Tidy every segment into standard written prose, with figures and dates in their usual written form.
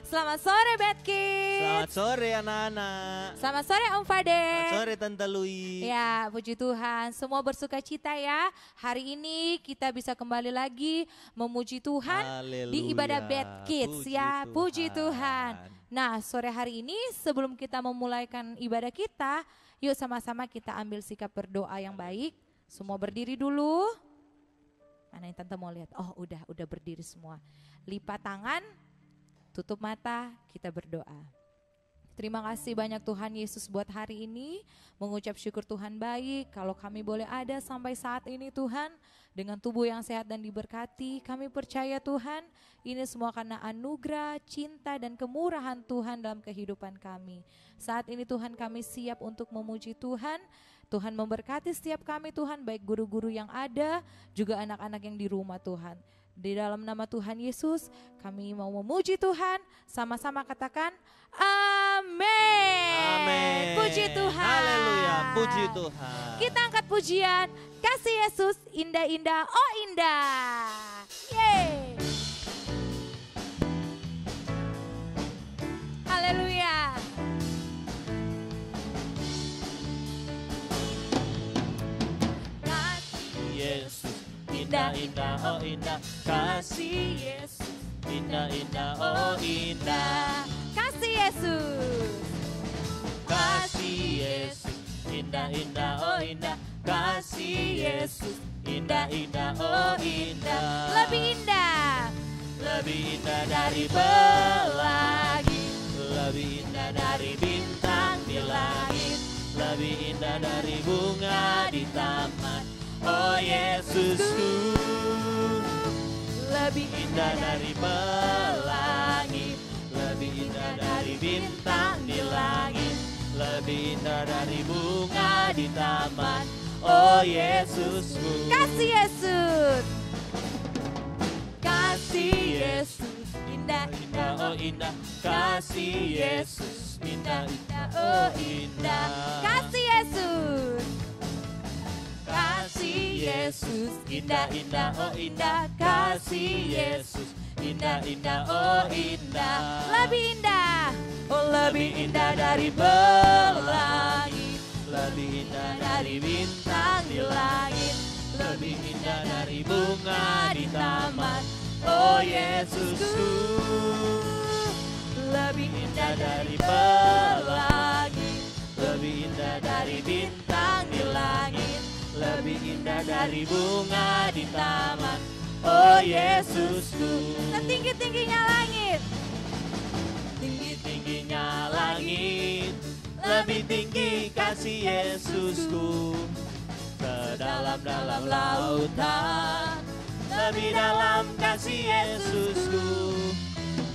Selamat sore Bad Kids. Selamat sore anak-anak. Selamat sore Om Fadel. Selamat sore Tante Lui. Ya, puji Tuhan. Semua bersuka cita ya. Hari ini kita bisa kembali lagi memuji Tuhan di ibadah Bad Kids ya. Puji Tuhan. Nah, sore hari ini sebelum kita memulaikan ibadah kita, yuk sama-sama kita ambil sikap berdoa yang baik. Semua berdiri dulu. Mana yang Tante mau lihat? Oh, udah berdiri semua. Lipat tangan. Tutup mata, kita berdoa. Terima kasih banyak Tuhan Yesus buat hari ini. Mengucap syukur Tuhan baik. Kalau kami boleh ada sampai saat ini Tuhan. Dengan tubuh yang sehat dan diberkati. Kami percaya Tuhan. Ini semua karena anugerah, cinta dan kemurahan Tuhan dalam kehidupan kami. Saat ini Tuhan kami siap untuk memuji Tuhan. Tuhan memberkati setiap kami Tuhan. Baik guru-guru yang ada. Juga anak-anak yang di rumah Tuhan. Di dalam nama Tuhan Yesus, kami mau memuji Tuhan. Sama-sama katakan, amin. Amin. Puji Tuhan. Haleluya, puji Tuhan. Kita angkat pujian, kasih Yesus indah-indah, oh indah. Yeay. Haleluya. Yesus, indah-indah, oh indah. Kasih Yesus, indah-indah, oh indah. Kasih Yesus. Kasih Yesus, indah-indah, oh indah. Kasih Yesus, indah-indah, oh indah. Lebih indah. Lebih indah dari pelangi, lebih indah dari bintang di langit, lebih indah dari bunga di taman. Oh Yesusku, Lebih indah dari pelangi, lebih indah dari bintang di langit, lebih indah dari bunga di taman. Oh Yesusku, Kasih Yesus. Kasih Yesus. Indah, indah, oh indah. Kasih Yesus, indah, indah, oh indah. Kasih Yesus. Kasih Yesus, indah, indah, oh indah. Kasih Yesus, indah, indah, oh indah. Lebih indah. Oh Lebih indah dari pelangi, lebih indah dari bintang di langit, lebih indah dari bunga di taman. Oh Yesusku, lebih indah dari pelangi, lebih indah dari bintang di langit, lebih indah dari bunga di taman. Oh Yesusku, Setinggi-tingginya langit. tinggi-tingginya langit, lebih tinggi kasih Yesusku. Sedalam-dalam lautan, lebih dalam kasih Yesusku.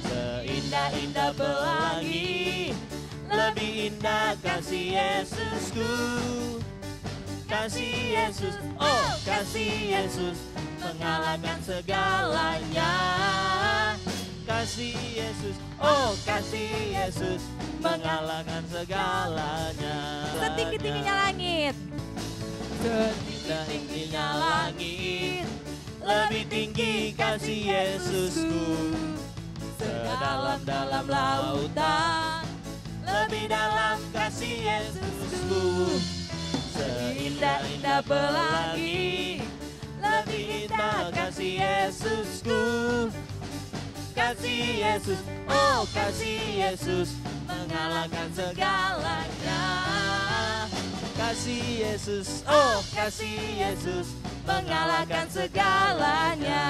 Seindah-indah pelangi, lebih indah kasih Yesusku. Kasih Yesus, oh kasih Yesus, mengalahkan segalanya. Kasih Yesus, oh kasih Yesus, mengalahkan segalanya. Setinggi-tingginya langit. Setinggi-tingginya langit, lebih tinggi kasih Yesusku. Sedalam-dalam lautan, lebih dalam kasih Yesusku. Seindah-indah pelangi, lebih indah kasih Yesusku. Kasih Yesus, oh kasih Yesus, mengalahkan segalanya. Kasih Yesus, oh kasih Yesus, mengalahkan segalanya.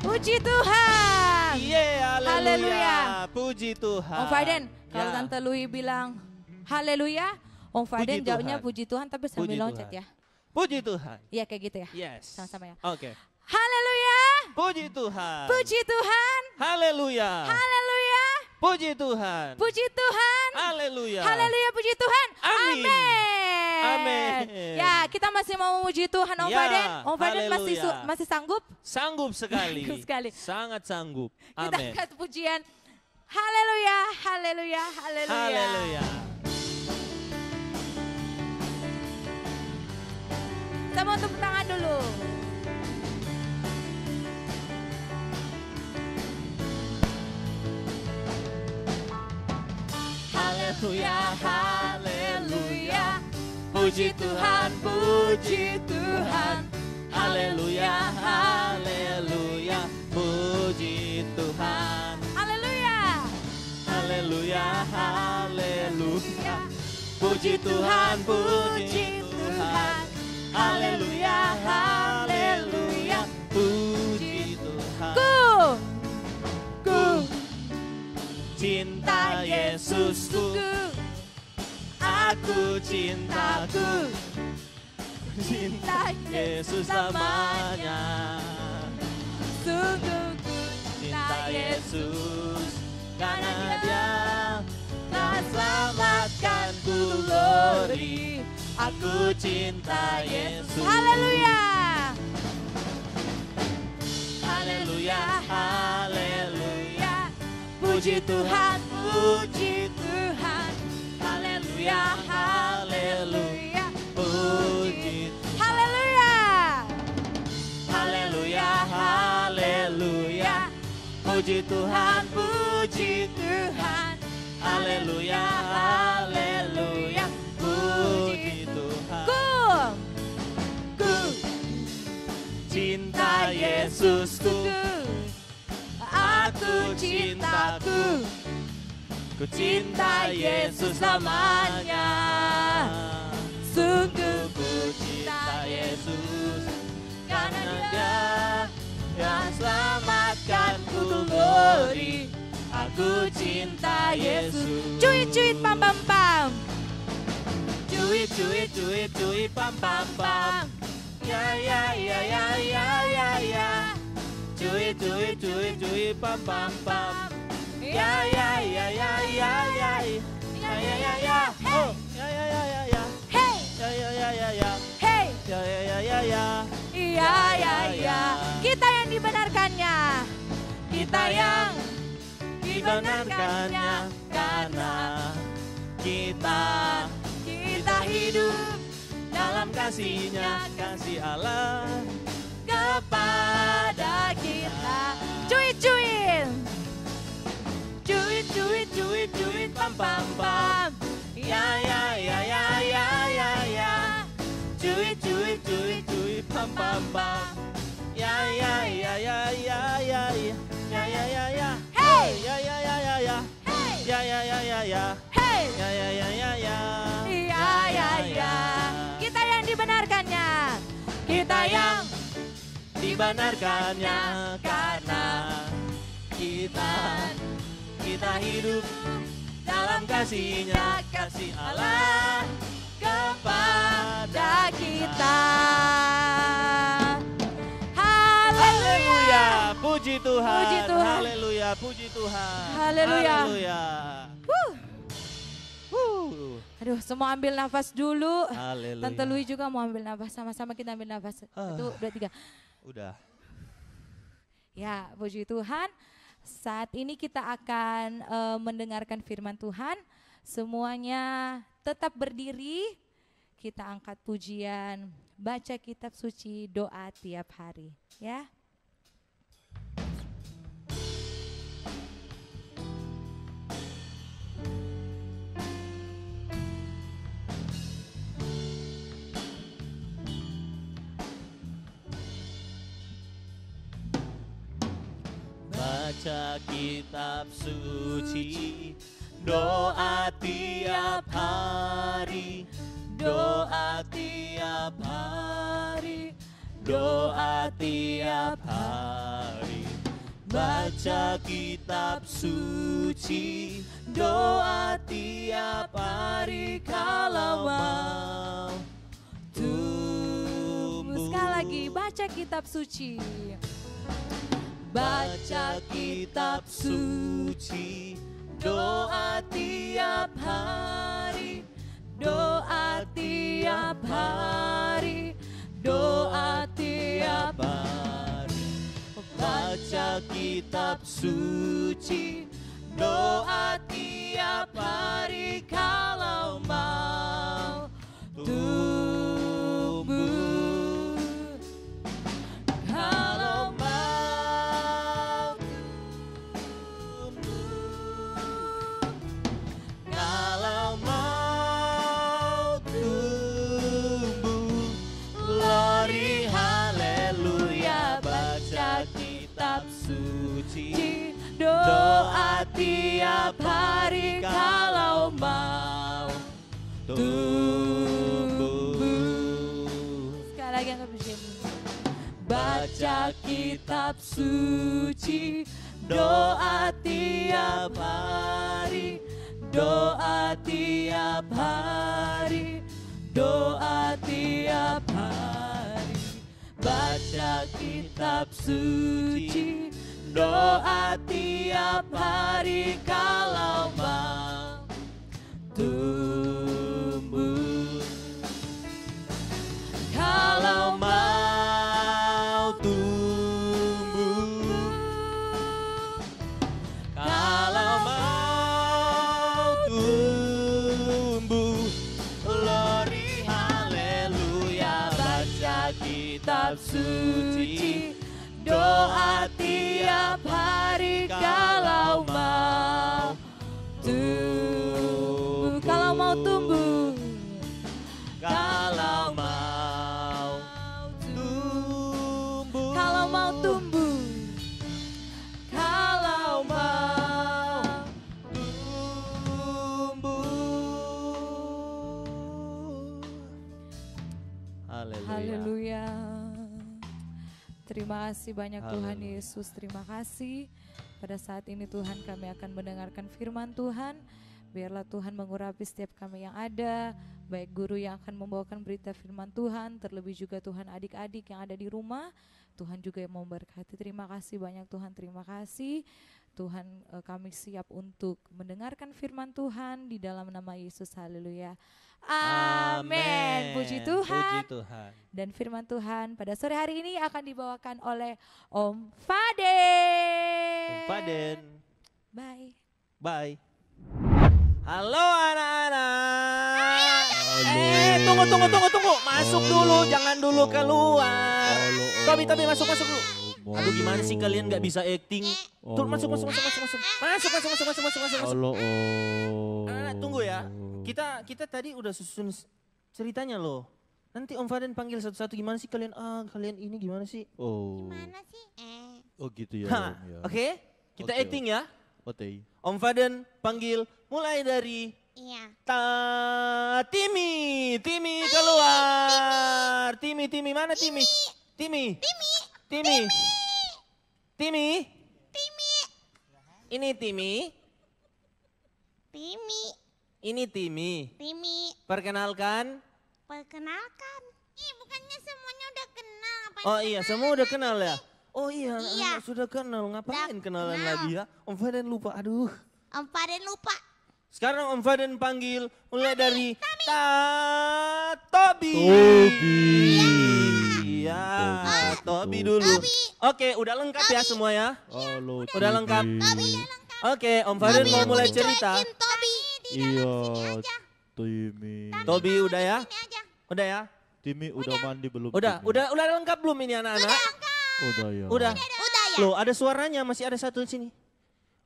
Puji Tuhan. Haleluya, puji Tuhan. Om Faden, kalau Ya. Tante Lui bilang haleluya, Om Faden Puji jawabnya Tuhan. puji Tuhan tapi sambil Puji loncat Tuhan. ya. Puji Tuhan. Iya kayak gitu ya. Yes. Sama-sama ya. Oke. Haleluya. Puji Tuhan. Puji Tuhan. Haleluya. Haleluya. Puji Tuhan. Puji Tuhan. Haleluya. Haleluya, puji Tuhan. Amin. Amin. Amin. Ya, kita masih mau memuji Tuhan Om Ya, Faden. Om Faden haleluya. masih sanggup? Sanggup sekali. Sanggup sekali. Sangat sanggup. Kita Amin. angkat pujian. Haleluya, haleluya, haleluya. Haleluya. Kita mau tepuk tangan dulu. haleluya, haleluya. Puji Tuhan, puji Tuhan. Haleluya, haleluya. Puji Tuhan. Haleluya. Haleluya, haleluya. Puji Tuhan, puji Tuhan. Haleluya, haleluya. Puji Tuhan. Ku cinta Yesusku, aku cintaku, cinta Yesus selamanya. sungguh ku Cinta Yesus, karena Dia telah selamatkanku, glory. Aku cinta Yesus. Haleluya. Haleluya, haleluya. Puji Tuhan, puji Tuhan. Haleluya, haleluya. Puji Haleluya. Haleluya, haleluya. Puji Tuhan, puji Tuhan. Haleluya, haleluya. Puji Tuhan. Ku cinta Yesusku, aku cintaku. Ku cinta Yesus selamanya. Sungguh ku cinta Yesus, karena Dia yang selamatkanku, glory. Aku cinta Yesus. Cuit pam pam pam. Cuit pam pam pam. Ya ya ya ya ya ya ya. Cuit pam pam pam. Ya ya ya ya ya ya. Ya ya ya ya. Oh. Ya ya ya ya ya. Hey. Ya ya ya ya ya. Hey. Ya ya ya ya ya. Iya ya ya. Kita yang dibenarkannya. Kita yang dibenarkannya, karena kita hidup dalam kasih-Nya, kasih Allah kepada kita. Cuit pam pam pam. Ya ya ya ya ya ya ya. Cuit pam pam pam. Ya ya ya ya ya ya ya. Ya ya ya ya. Hey. Ya ya ya ya ya. Hey. Ya ya ya ya ya. Hey. Ya ya ya ya ya. Iya ya ya. Kita yang dibenarkannya. Kita yang dibenarkannya, karena kita hidup dalam kasih-Nya, kasih Allah kepada kita. Haleluya. Puji Tuhan. Puji Tuhan. Haleluya, puji Tuhan. Haleluya. Haleluya. Aduh, semua ambil nafas dulu. Haleluya. Tante Lui juga mau ambil nafas, sama-sama kita ambil nafas. 1, 2, 3. Udah. Ya, puji Tuhan. Saat ini kita akan mendengarkan firman Tuhan. Semuanya tetap berdiri. Kita angkat pujian, baca kitab suci, doa tiap hari, ya. Baca kitab suci, doa tiap hari, doa tiap hari, doa tiap hari. Baca kitab suci, doa tiap hari, kalau mau tumbuh. Sekali lagi, baca kitab suci. Baca kitab suci, doa tiap hari, doa tiap hari, doa tiap hari. Baca kitab suci, doa tiap hari, kalau mau tumbuh. Kalau mau tumbuh, kalau Doa tiap hari kalau mau tumbuh. Sekali lagi angkat pujian. Baca kitab suci, doa tiap hari, doa tiap hari, doa tiap hari. Baca kitab suci, doa tiap hari kalau mau tumbuh. Kalau mau tumbuh, kalau mau tumbuh, glory haleluya. Baca kitab suci, doa tiap hari kalau mau tumbuh. Kalau mau tumbuh. Kalau mau tumbuh. Kalau mau tumbuh. Kalau mau tumbuh. Haleluya. Haleluya. Terima kasih banyak Tuhan Haleluya. Yesus, terima kasih. Pada saat ini Tuhan kami akan mendengarkan firman Tuhan. Biarlah Tuhan mengurapi setiap kami yang ada, baik guru yang akan membawakan berita firman Tuhan, terlebih juga Tuhan adik-adik yang ada di rumah. Tuhan juga yang memberkati. Terima kasih banyak Tuhan, terima kasih. Tuhan, kami siap untuk mendengarkan firman Tuhan di dalam nama Yesus. Haleluya. Amin. Puji Tuhan. Puji Tuhan. Dan firman Tuhan pada sore hari ini akan dibawakan oleh Om Faden. Om Faden. Bye. Bye. Halo anak-anak. Tunggu. Masuk dulu, jangan dulu keluar. Tobi, masuk dulu. Aduh, gimana sih kalian nggak bisa acting? Tuh, masuk. Masuk. Halo, Anak-anak, tunggu ya. Kita tadi udah susun ceritanya loh. Nanti Om Faden panggil satu-satu, gimana sih kalian? Kalian ini gimana sih? Gimana sih? Oh gitu ya. Hah, Om, ya. oke. Kita Oke, acting ya. Oke. Om Faden panggil mulai dari Iya. Timi keluar. Timi mana Timi? Timi. Ini Timi. Ini Timi. Perkenalkan. Ih, bukannya semuanya udah kenal. Apa Oh iya, semua udah kenal ya? Oh iya, Iya. anak sudah kenal. Ngapain Udah kenalan kenal. lagi ya? Om Faden lupa, aduh. Om Faden lupa. Sekarang Om Faden panggil mulai dari Tobi. Iya, Tobi dulu. Tobi. Oke, udah lengkap ya semua ya? Halo. Udah lengkap? Tobi. Oke, Om Faden mau mulai cerita. Tobi. Iya. Timi. Tobi udah ya? Ini aja. Udah ya? Timi udah mandi belum? Udah lengkap belum ini anak-anak? Udah ya. Udah. Udah ya? Loh, ada suaranya, masih ada satu di sini.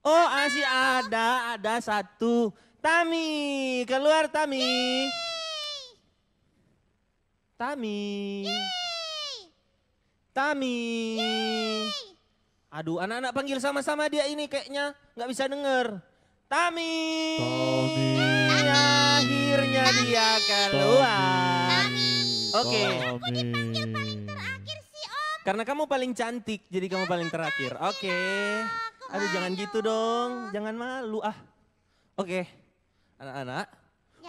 Oh, masih ada satu. Tami, keluar Tami. Tami. Aduh, anak-anak panggil sama-sama dia ini kayaknya nggak bisa denger. Tami. Akhirnya dia keluar. Oke. Akhir sih Om. Karena kamu paling cantik, jadi kamu paling terakhir. Oke. Aduh, jangan gitu dong. Jangan malu ah. Oke. Anak-anak,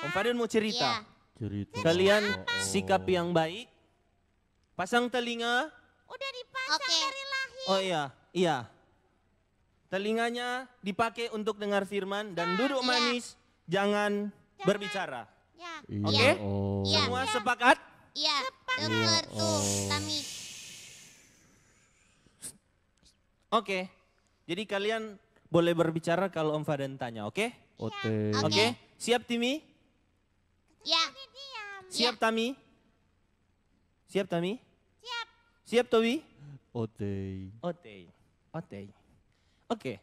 Om Faden mau cerita. Cerita. Kalian sikap yang baik. Pasang telinga. Udah dipasang dari lahir. Oh iya. Telinganya dipakai untuk dengar firman dan duduk manis, jangan berbicara. Ya. Iya, Oke? oh. Iya. Semua sepakat? Iya. Dengar tuh, Tami. Oke. Jadi kalian boleh berbicara kalau Om Faden tanya, oke? Oke. Oke. Siap Timi? Ya. Siap Tami? Siap Tami? Siap. Siap Tobi? Oke. Oke.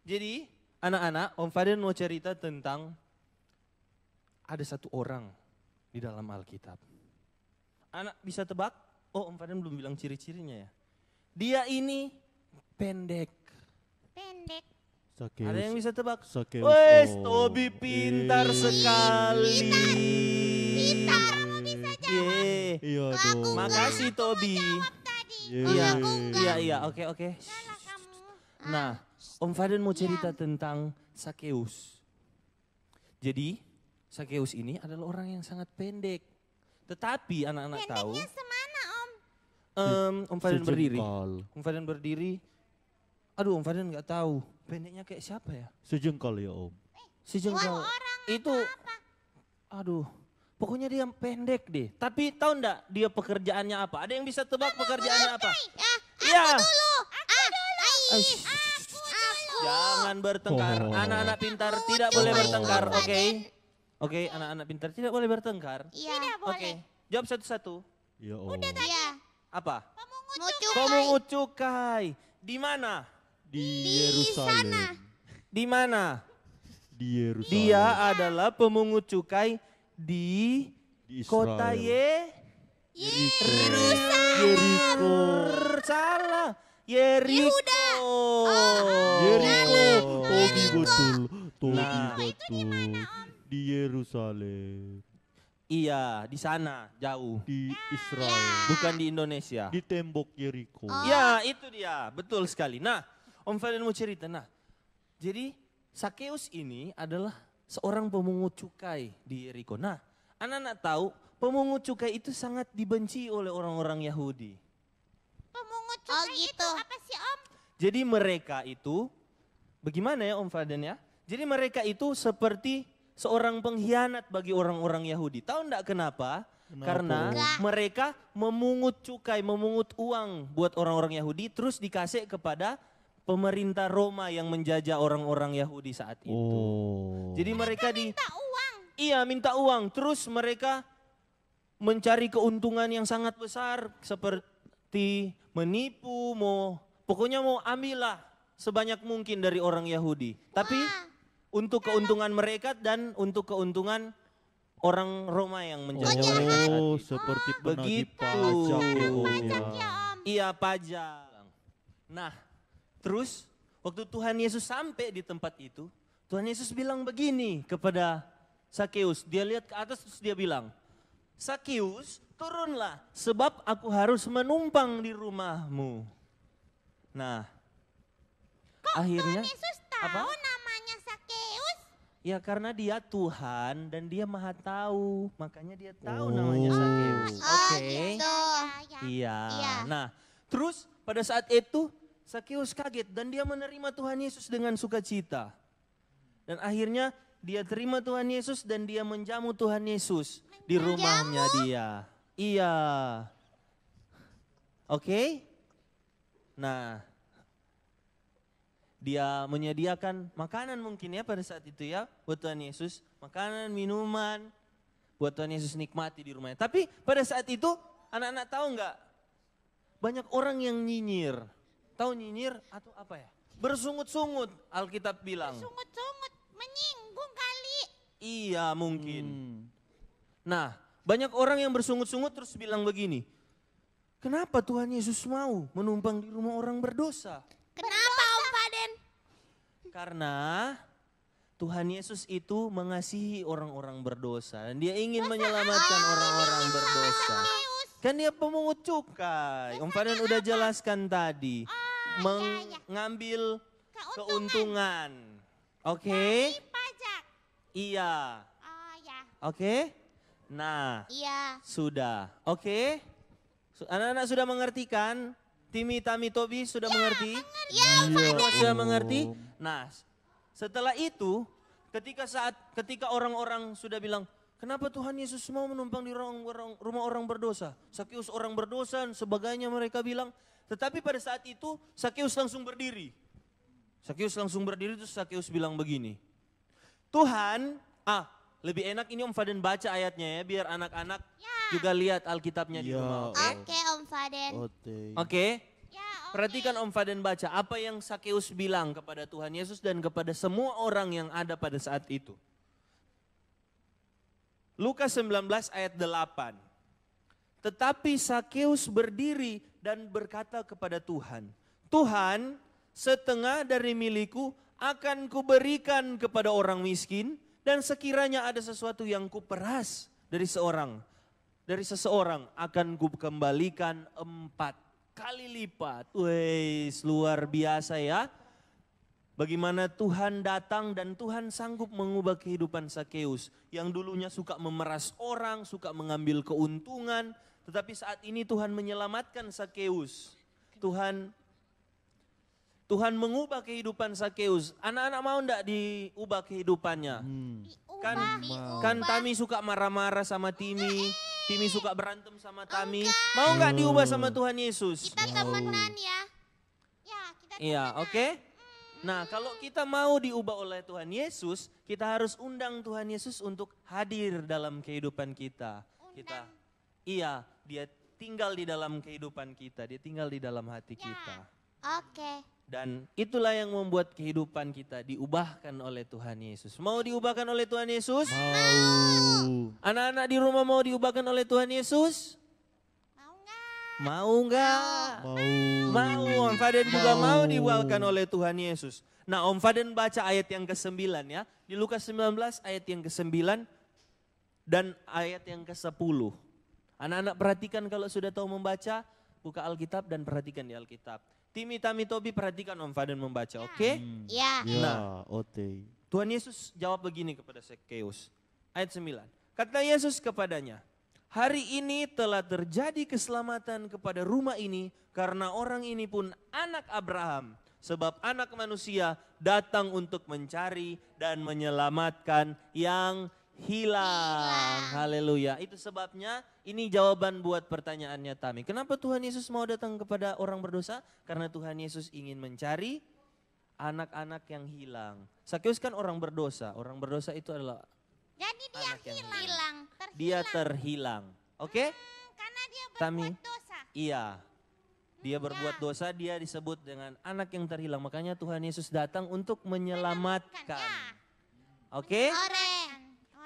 Jadi anak-anak, Om Faden mau cerita tentang ada satu orang di dalam Alkitab. Anak bisa tebak? Oh, Om Faden belum bilang ciri-cirinya ya. Dia ini pendek. Sakeus. Ada yang bisa tebak? Sakeus. Wes, Oh. Tobi pintar sekali. Ye. Iya Aku dong. Makasih Tobi. Tadi. Iya, Yeay. iya, oke. Salah kamu. Nah, Om Faden mau cerita tentang Sakeus. Jadi, Sakeus ini adalah orang yang sangat pendek. Tetapi anak-anak tahu, Pendeknya semana Om? Om Faden berdiri. Sejengkal. Om Faden berdiri. Aduh, Om Faden nggak tahu. Pendeknya kayak siapa ya? Sejengkal ya Om. Si jengkal. orang Itu, aduh, pokoknya dia pendek deh. Tapi tahu enggak dia pekerjaannya apa? Ada yang bisa tebak pekerjaannya apa? Iya. Aish. Jangan bertengkar. Oh. Anak-anak pintar tidak boleh bertengkar, oke? Oke, anak-anak pintar tidak boleh bertengkar. Tidak Oke, jawab satu-satu. Ya Om. Iya. Apa? Mucuk. Pemungut cukai. Di mana? Di Yerusalem. Di mana? Di Yerusalem. Dia adalah pemungut cukai di Di Israel. kota Yeriko. Salah. Yeriko. Yeriko. Tobi betul. Tobi Nah. betul. Di Yerusalem. Iya, di sana, jauh. Di Israel. Bukan di Indonesia. Di tembok Yeriko. Ya, itu dia. Betul sekali. Nah, Om Fadlan mau cerita. Nah, jadi Sakeus ini adalah seorang pemungut cukai di Yeriko. Nah, anak-anak tahu pemungut cukai itu sangat dibenci oleh orang-orang Yahudi. Pemungut cukai itu apa sih Om? Jadi mereka itu, bagaimana ya Om Fadlan ya? Jadi mereka itu seperti seorang pengkhianat bagi orang-orang Yahudi. Tahu enggak kenapa? Karena mereka memungut cukai, memungut uang buat orang-orang Yahudi terus dikasih kepada pemerintah Roma yang menjajah orang-orang Yahudi saat itu. Oh. Jadi mereka Minta uang. Iya, minta uang. Terus mereka mencari keuntungan yang sangat besar seperti menipu, pokoknya mau ambillah sebanyak mungkin dari orang Yahudi. Tapi untuk keuntungan mereka dan untuk keuntungan orang Roma yang menjajah mereka saat Oh, itu. seperti penagih Begitu. pajak ya Om ya. Iya, pajak. Nah, terus waktu Tuhan Yesus sampai di tempat itu, Tuhan Yesus bilang begini kepada Sakeus. Dia lihat ke atas terus dia bilang, Sakeus turunlah sebab aku harus menumpang di rumahmu. Nah, akhirnya Yesus tahu namanya Sakeus. ya karena dia Tuhan dan dia maha tahu, makanya dia tahu namanya Sakeus. Oke. Gitu. Iya. Iya. Nah, terus pada saat itu Sakeus kaget dan dia menerima Tuhan Yesus dengan sukacita. Dan akhirnya dia terima Tuhan Yesus dan dia menjamu Tuhan Yesus di rumahnya dia. Iya. Oke? Nah, dia menyediakan makanan mungkin ya pada saat itu ya buat Tuhan Yesus. Makanan, minuman buat Tuhan Yesus nikmati di rumahnya. Tapi pada saat itu anak-anak tahu nggak? Banyak orang yang nyinyir. Tahu nyinyir atau apa ya? Bersungut-sungut Alkitab bilang. Sungut-sungut menyinggung kali. Iya mungkin. Nah banyak orang yang bersungut-sungut terus bilang begini. Kenapa Tuhan Yesus mau menumpang di rumah orang berdosa? Kenapa Om Faden? Karena Tuhan Yesus itu mengasihi orang-orang berdosa. Dan dia ingin menyelamatkan orang-orang berdosa. Kan dia pemungut cukai. Om Faden udah jelaskan tadi. Mengambil keuntungan. Oke? Pajak. Iya. Oh ya. Oke? Nah, Iya. sudah. Oke? Anak-anak sudah mengerti kan? Timi, Tami, Tobi sudah mengerti? Iya. Semua sudah mengerti? Nah, setelah itu ketika orang-orang sudah bilang, kenapa Tuhan Yesus mau menumpang di rumah orang berdosa? Sakeus orang berdosa dan sebagainya mereka bilang. Tetapi pada saat itu Sakeus langsung berdiri. Sakeus langsung berdiri terus Sakeus bilang begini. Tuhan, lebih enak ini Om Faden baca ayatnya ya biar anak-anak juga lihat Alkitabnya di Ya. rumah. Oke Om Faden. Oke? Ya, oke. Perhatikan Om Faden baca apa yang Sakeus bilang kepada Tuhan Yesus dan kepada semua orang yang ada pada saat itu. Lukas 19 ayat 8. Tetapi Sakeus berdiri dan berkata kepada Tuhan, Tuhan, setengah dari milikku akan kuberikan kepada orang miskin, dan sekiranya ada sesuatu yang kuperas dari seseorang akan kukembalikan 4 kali lipat. Wes, luar biasa ya. Bagaimana Tuhan datang dan Tuhan sanggup mengubah kehidupan Sakeus yang dulunya suka memeras orang, suka mengambil keuntungan, tetapi saat ini Tuhan menyelamatkan Sakeus. Tuhan mengubah kehidupan Sakeus. Anak-anak mau enggak diubah kehidupannya? Kan Tami suka marah-marah sama Timi. Timi suka berantem sama Tami. Mau enggak diubah sama Tuhan Yesus? Kita temenan ya. Ya, kita temenan. Iya, oke. Nah, kalau kita mau diubah oleh Tuhan Yesus, kita harus undang Tuhan Yesus untuk hadir dalam kehidupan kita. Iya, dia tinggal di dalam kehidupan kita, dia tinggal di dalam hati kita. Oke. Dan itulah yang membuat kehidupan kita diubahkan oleh Tuhan Yesus. Mau diubahkan oleh Tuhan Yesus? Mau. Anak-anak di rumah mau diubahkan oleh Tuhan Yesus? Mau nggak? Mau. Om Faden juga mau diubahkan oleh Tuhan Yesus. Nah, Om Faden baca ayat yang ke-9 ya. Di Lukas 19 ayat yang ke-9 dan ayat yang ke-10. Anak-anak perhatikan kalau sudah tahu membaca, buka Alkitab dan perhatikan di Alkitab. Timi, Tami, Tobi perhatikan Om Faden membaca, oke? Ya. Ya, Nah. oke. Tuhan Yesus jawab begini kepada Sakeus. Ayat 9. Kata Yesus kepadanya, hari ini telah terjadi keselamatan kepada rumah ini karena orang ini pun anak Abraham. Sebab anak manusia datang untuk mencari dan menyelamatkan yang hilang. Haleluya. Itu sebabnya ini jawaban buat pertanyaannya Tami. Kenapa Tuhan Yesus mau datang kepada orang berdosa? Karena Tuhan Yesus ingin mencari anak-anak yang hilang. Sakeus kan orang berdosa. Orang berdosa itu adalah Jadi dia anak yang hilang. dia terhilang. Oke? Karena dia Tami. berbuat dosa. Iya. Dia berbuat dosa, dia disebut dengan anak yang terhilang. Makanya Tuhan Yesus datang untuk menyelamatkan. Oke?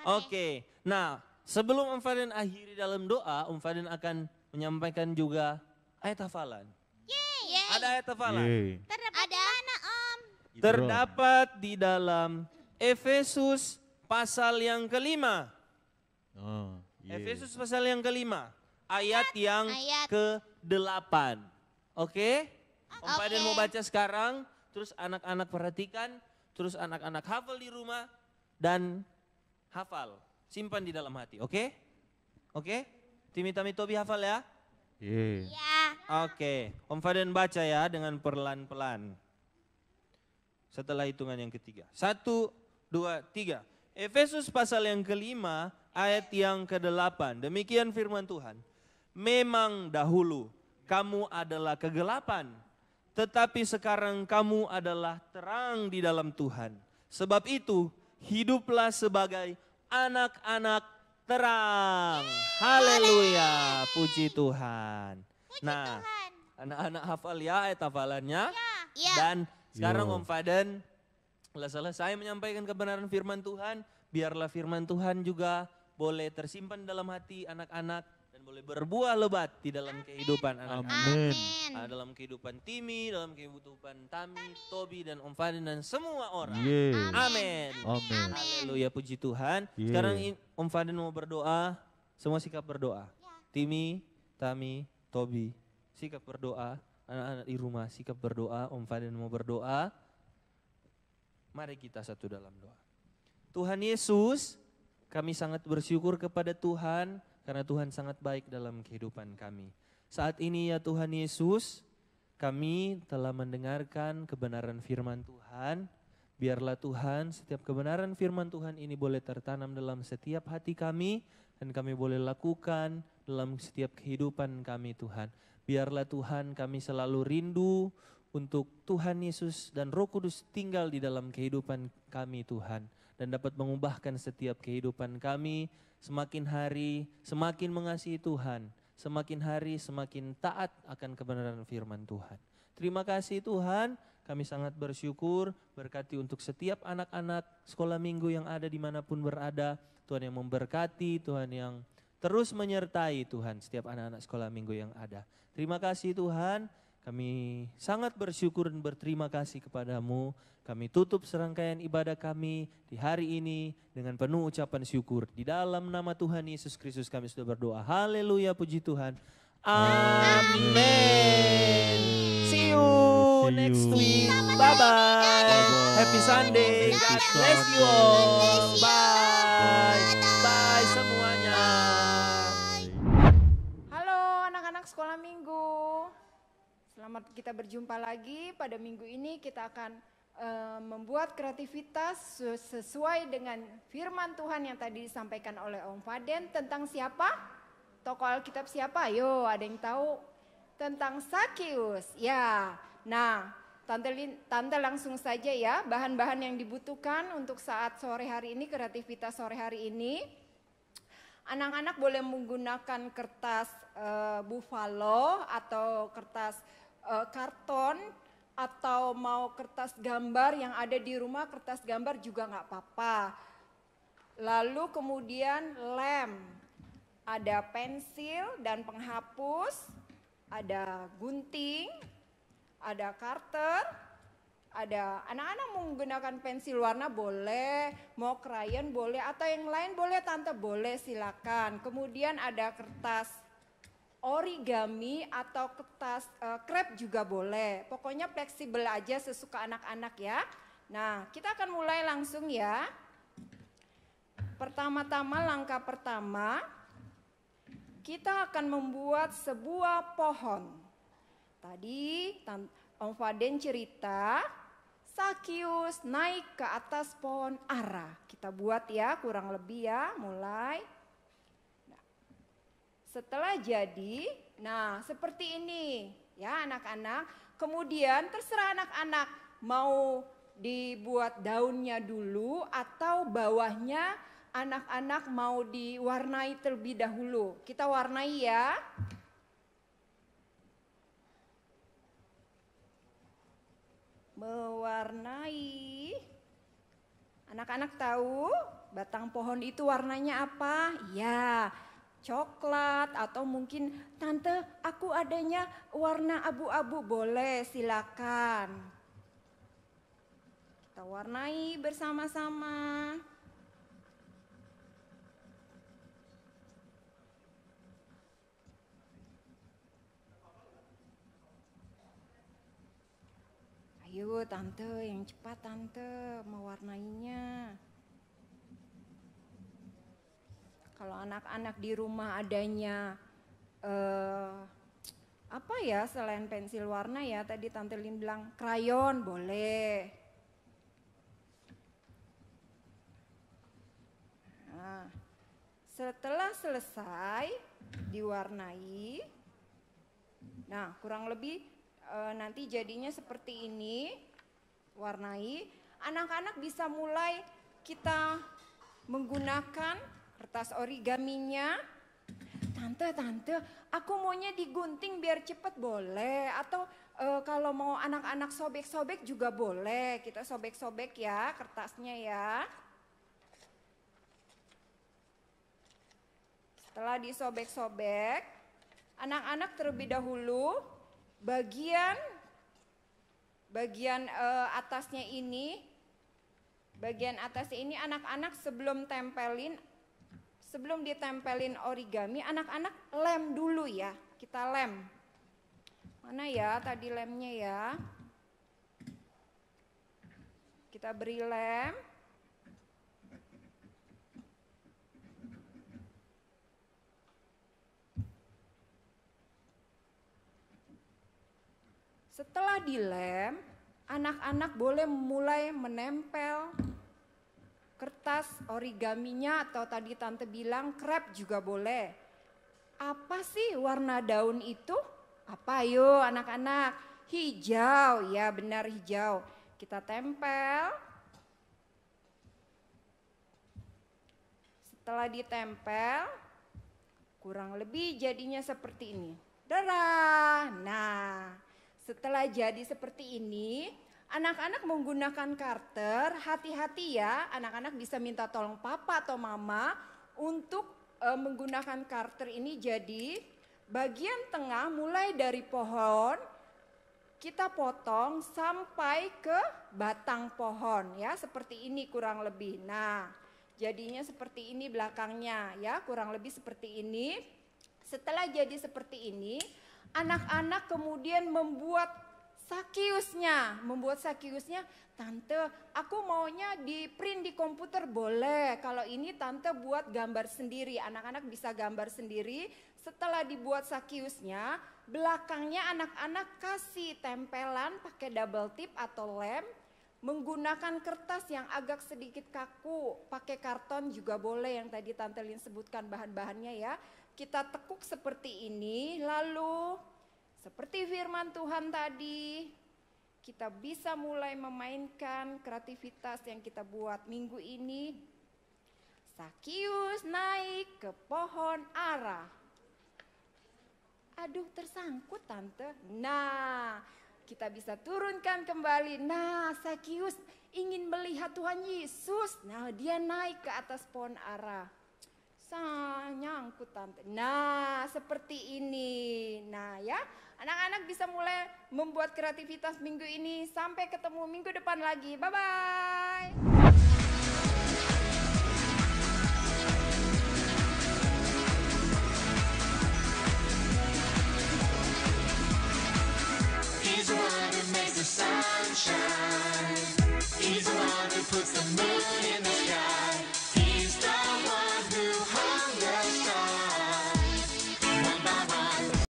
Oke. Nah, sebelum Om Faden akhiri dalam doa, Om Faden akan menyampaikan juga ayat hafalan. Yeay. Ada ayat hafalan. Yeay. Terdapat di mana, Om? Terdapat di dalam Efesus pasal yang kelima. Efesus pasal yang kelima. Ayat yang Ayat. ke-8. Oke? Om Oke. Faden mau baca sekarang, terus anak-anak perhatikan, terus anak-anak hafal di rumah, dan hafal. Simpan di dalam hati, oke? Oke? Timi, Tami, Tobi hafal ya? Yeay. Ya. Oke, Om Faden baca ya dengan pelan-pelan. Setelah hitungan yang ketiga. 1, 2, 3. Efesus pasal yang kelima ayat yang ke-8. Demikian firman Tuhan. Memang dahulu kamu adalah kegelapan, tetapi sekarang kamu adalah terang di dalam Tuhan. Sebab itu hiduplah sebagai anak-anak terang. Haleluya, puji Tuhan. Nah, anak-anak hafal ya ayat hafalannya. Ya. Dan sekarang Yo. Om Faden telah selesai menyampaikan kebenaran firman Tuhan. Biarlah firman Tuhan juga boleh tersimpan dalam hati anak-anak dan boleh berbuah lebat di dalam kehidupan anak-anak. Amin. Dalam kehidupan Timi, dalam kehidupan Tami, Tobi dan Om Faden dan semua orang. Yeay. Amin. Amin. Haleluya, puji Tuhan. Yeah. Sekarang Om Faden mau berdoa, semua sikap berdoa. Timi, Tami, Tobi, sikap berdoa. Anak-anak di rumah sikap berdoa, Om Faden mau berdoa. Mari kita satu dalam doa. Tuhan Yesus, kami sangat bersyukur kepada Tuhan karena Tuhan sangat baik dalam kehidupan kami. Saat ini ya Tuhan Yesus, kami telah mendengarkan kebenaran firman Tuhan. Biarlah Tuhan setiap kebenaran firman Tuhan ini boleh tertanam dalam setiap hati kami dan kami boleh lakukan dalam setiap kehidupan kami Tuhan. Biarlah Tuhan kami selalu rindu untuk Tuhan Yesus dan Roh Kudus tinggal di dalam kehidupan kami Tuhan. Dan dapat mengubahkan setiap kehidupan kami semakin hari semakin mengasihi Tuhan. Semakin hari semakin taat akan kebenaran firman Tuhan. Terima kasih Tuhan, kami sangat bersyukur berkati untuk setiap anak-anak sekolah minggu yang ada dimanapun berada. Tuhan yang memberkati, Tuhan yang terus menyertai Tuhan setiap anak-anak sekolah minggu yang ada. Terima kasih Tuhan, Kami sangat bersyukur dan berterima kasih kepadamu. Kami tutup serangkaian ibadah kami di hari ini dengan penuh ucapan syukur. Di dalam nama Tuhan Yesus Kristus kami sudah berdoa. Haleluya, puji Tuhan. Amin. See you next week. Bye-bye. Happy Sunday. God bless you all. Bye. Bye semuanya. Halo anak-anak sekolah minggu. Selamat kita berjumpa lagi. Pada minggu ini kita akan membuat kreativitas sesuai dengan firman Tuhan yang tadi disampaikan oleh Om Faden tentang siapa? Tokoh Alkitab siapa? Ayo, ada yang tahu? Tentang Sakius. Ya. Nah, Tante langsung saja ya, bahan-bahan yang dibutuhkan untuk saat sore hari ini, kreativitas sore hari ini. Anak-anak boleh menggunakan kertas buffalo atau kertas karton, atau mau kertas gambar yang ada di rumah, kertas gambar juga nggak apa-apa. Lalu kemudian lem, ada pensil dan penghapus, ada gunting, ada karter, ada anak-anak mau menggunakan pensil warna boleh, mau krayon boleh, atau yang lain boleh tante, boleh silakan. Kemudian ada kertas origami atau kertas krep juga boleh. Pokoknya fleksibel aja sesuka anak-anak ya. Nah, kita akan mulai langsung ya. Pertama-tama, langkah pertama, kita akan membuat sebuah pohon. Tadi Om Faden cerita, Sakius naik ke atas pohon ara. Kita buat ya, kurang lebih ya, mulai. Setelah jadi, nah seperti ini ya anak-anak. Kemudian terserah anak-anak mau dibuat daunnya dulu atau bawahnya anak-anak mau diwarnai terlebih dahulu. Kita warnai ya. Mewarnai. Anak-anak tahu batang pohon itu warnanya apa? Ya. Coklat atau mungkin tante aku adanya warna abu-abu, boleh silakan. Kita warnai bersama-sama. Ayo tante, yang cepat tante mewarnainya. Kalau anak-anak di rumah adanya apa ya selain pensil warna ya, tadi Tante Lin bilang krayon boleh. Nah, setelah selesai diwarnai, nah kurang lebih nanti jadinya seperti ini, warnai. Anak-anak bisa mulai kita menggunakan kertas origaminya. Tante, aku maunya digunting biar cepet boleh. Atau kalau mau anak-anak sobek-sobek juga boleh. Kita sobek-sobek ya kertasnya ya. Setelah disobek-sobek, anak-anak terlebih dahulu bagian atasnya ini, bagian atasnya ini anak-anak sebelum ditempelin origami, anak-anak lem dulu ya, kita lem. Mana ya tadi lemnya ya? Kita beri lem. Setelah dilem, anak-anak boleh mulai menempel kertas origaminya atau tadi tante bilang krep juga boleh. Apa sih warna daun itu? Apa yuk anak-anak? Hijau, ya benar hijau. Kita tempel. Setelah ditempel, kurang lebih jadinya seperti ini. Darah. Nah, setelah jadi seperti ini, anak-anak menggunakan karter, hati-hati ya, anak-anak bisa minta tolong papa atau mama untuk menggunakan karter ini. Jadi bagian tengah mulai dari pohon kita potong sampai ke batang pohon ya, seperti ini kurang lebih. Nah, jadinya seperti ini belakangnya ya, kurang lebih seperti ini. Setelah jadi seperti ini, anak-anak kemudian membuat sakiusnya. Tante, aku maunya di print di komputer boleh. Kalau ini tante buat gambar sendiri, anak-anak bisa gambar sendiri. Setelah dibuat sakiusnya, belakangnya anak-anak kasih tempelan pakai double tip atau lem. Menggunakan kertas yang agak sedikit kaku, pakai karton juga boleh yang tadi Tante Lin sebutkan bahan-bahannya ya. Kita tekuk seperti ini, lalu seperti firman Tuhan tadi, kita bisa mulai memainkan kreativitas yang kita buat minggu ini. Sakius naik ke pohon ara. Aduh, tersangkut Tante. Nah, kita bisa turunkan kembali. Nah, Sakius ingin melihat Tuhan Yesus. Nah, dia naik ke atas pohon ara. Nyangkut Tante. Nah, seperti ini. Nah ya, anak-anak bisa mulai membuat kreativitas minggu ini. Sampai ketemu minggu depan lagi. Bye-bye. He's the one who makes the sun shine. He's the one who puts the moon in the sky.